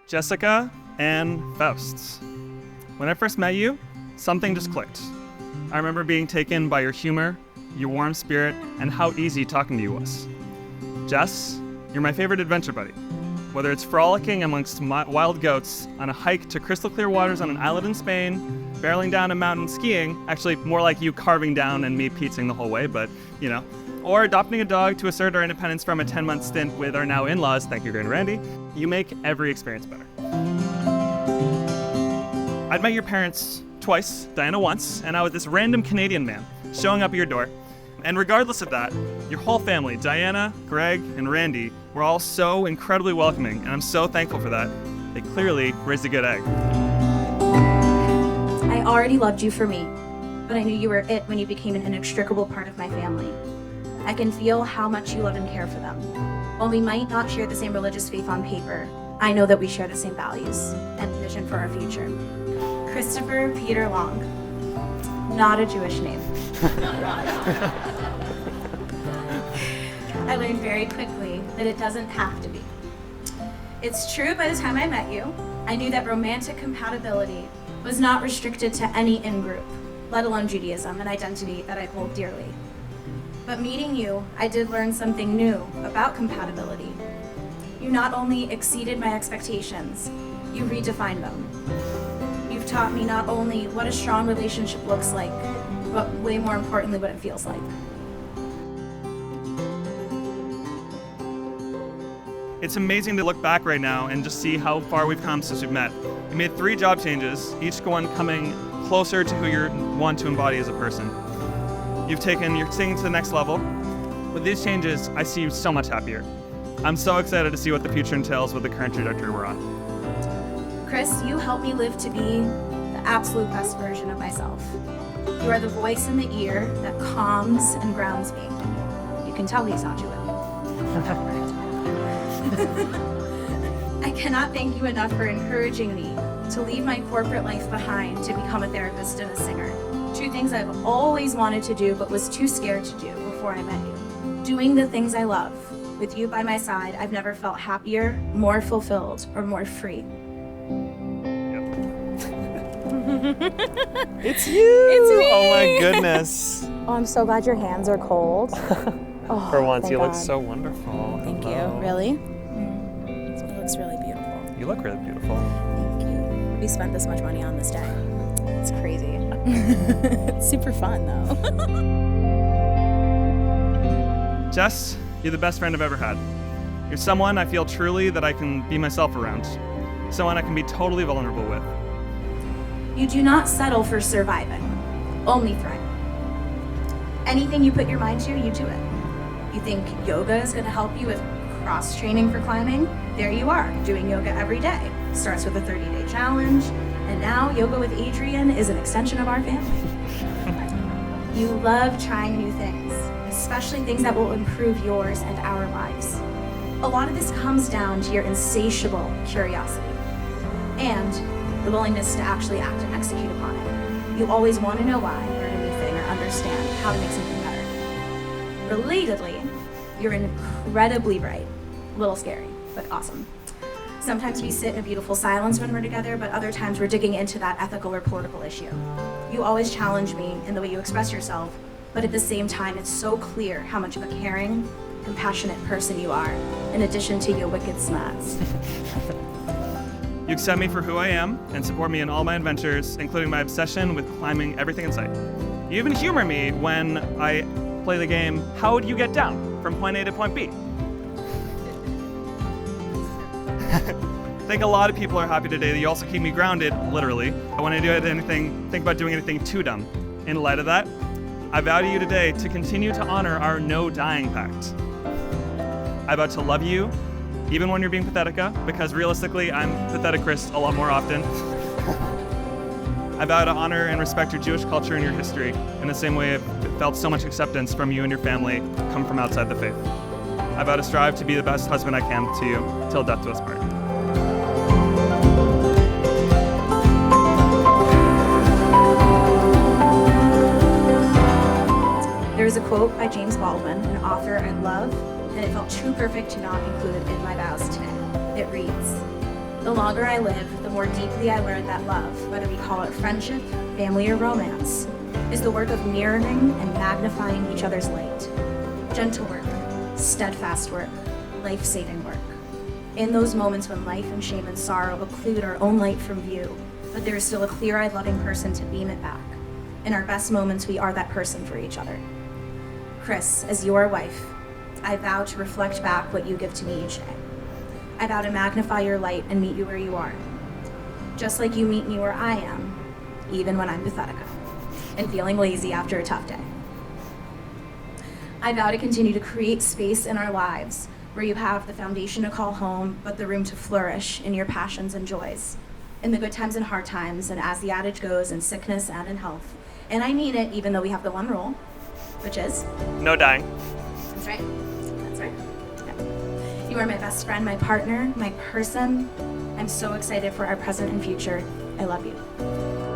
Jessica and Faust. When I first met you, something just clicked. I remember being taken by your humor, your warm spirit, and how easy talking to you was. Jess, you're my favorite adventure buddy. Whether it's frolicking amongst wild goats, on a hike to crystal clear waters on an island in Spain, barreling down a mountain skiing, actually more like you carving down and me pizzaing the whole way, but you know, or adopting a dog to assert our independence from a 10-month stint with our now in-laws, thank you, Grand Randy, you make every experience better. I'd met your parents twice, Diana once, and I was this random Canadian man showing up at your door. And regardless of that, your whole family, Diana, Greg, and Randy, were all so incredibly welcoming, and I'm so thankful for that. They clearly raised a good egg. I already loved you for me, but I knew you were it when you became an inextricable part of my family. I can feel how much you love and care for them. While we might not share the same religious faith on paper, I know that we share the same values and vision for our future. Christopher Peter Long. Not a Jewish name. I learned very quickly that it doesn't have to be. It's true, by the time I met you, I knew that romantic compatibility was not restricted to any in-group, let alone Judaism, an identity that I hold dearly. But meeting you, I did learn something new about compatibility. You not only exceeded my expectations, you redefined them. You've taught me not only what a strong relationship looks like, but way more importantly, what it feels like. It's amazing to look back right now and just see how far we've come since we've met. You made 3 job changes, each one coming closer to who you want to embody as a person. You're taking to the next level. With these changes, I see you so much happier. I'm so excited to see what the future entails with the current trajectory we're on. Chris, you helped me live to be the absolute best version of myself. You are the voice in the ear that calms and grounds me. You can tell he's not Jewish. I cannot thank you enough for encouraging me to leave my corporate life behind to become a therapist and a singer. 2 things I've always wanted to do but was too scared to do before I met you. Doing the things I love. With you by my side, I've never felt happier, more fulfilled, or more free. It's you! It's me! Oh my goodness. Oh, I'm so glad your hands are cold. Oh, For once, thank you look God. so wonderful. Thank Hello. you. Really? It looks really beautiful. You look really beautiful. Thank you. We spent this much money on this day. It's crazy. It's super fun, though. Jess, you're the best friend I've ever had. You're someone I feel truly that I can be myself around. Someone I can be totally vulnerable with. You do not settle for surviving, only thrive. Anything you put your mind to, you do it. You think yoga is going to help you with cross-training for climbing? There you are, doing yoga every day. Starts with a 30-day challenge, and now yoga with Adrian is an extension of our family. You love trying new things, especially things that will improve yours and our lives. A lot of this comes down to your insatiable curiosity and the willingness to actually act and execute upon it. You always want to know why, learn a new thing, or understand how to make something better. Relatedly, you're incredibly bright. A little scary, but awesome. Sometimes we sit in a beautiful silence when we're together, but other times we're digging into that ethical or political issue. You always challenge me in the way you express yourself, but at the same time, it's so clear how much of a caring, compassionate person you are, in addition to your wicked smarts. You accept me for who I am and support me in all my adventures, including my obsession with climbing everything in sight. You even humor me when I play the game, how would you get down from point A to point B? I think a lot of people are happy today that you also keep me grounded, literally. When I think about doing anything too dumb. In light of that, I vow to you today to continue to honor our no dying pact. I vow to love you, even when you're being pathetica, because realistically, I'm pathetic Chris a lot more often. I vow to honor and respect your Jewish culture and your history in the same way I've felt so much acceptance from you and your family come from outside the faith. I vow to strive to be the best husband I can to you, till death do us part. There is a quote by James Baldwin, an author I love, and it felt too perfect to not include it in my vows today. It reads, The longer I live, the more deeply I learn that love, whether we call it friendship, family, or romance, is the work of mirroring and magnifying each other's light. Gentle work, steadfast work, life-saving work. In those moments when life and shame and sorrow occlude our own light from view, but there is still a clear-eyed, loving person to beam it back. In our best moments, we are that person for each other. Chris, as your wife, I vow to reflect back what you give to me each day. I vow to magnify your light and meet you where you are. Just like you meet me where I am, even when I'm pathetic and feeling lazy after a tough day. I vow to continue to create space in our lives where you have the foundation to call home, but the room to flourish in your passions and joys, in the good times and hard times, and as the adage goes, in sickness and in health. And I mean it, even though we have the one rule, which is? No dying. That's right. That's right. Yeah. You are my best friend, my partner, my person. I'm so excited for our present and future. I love you.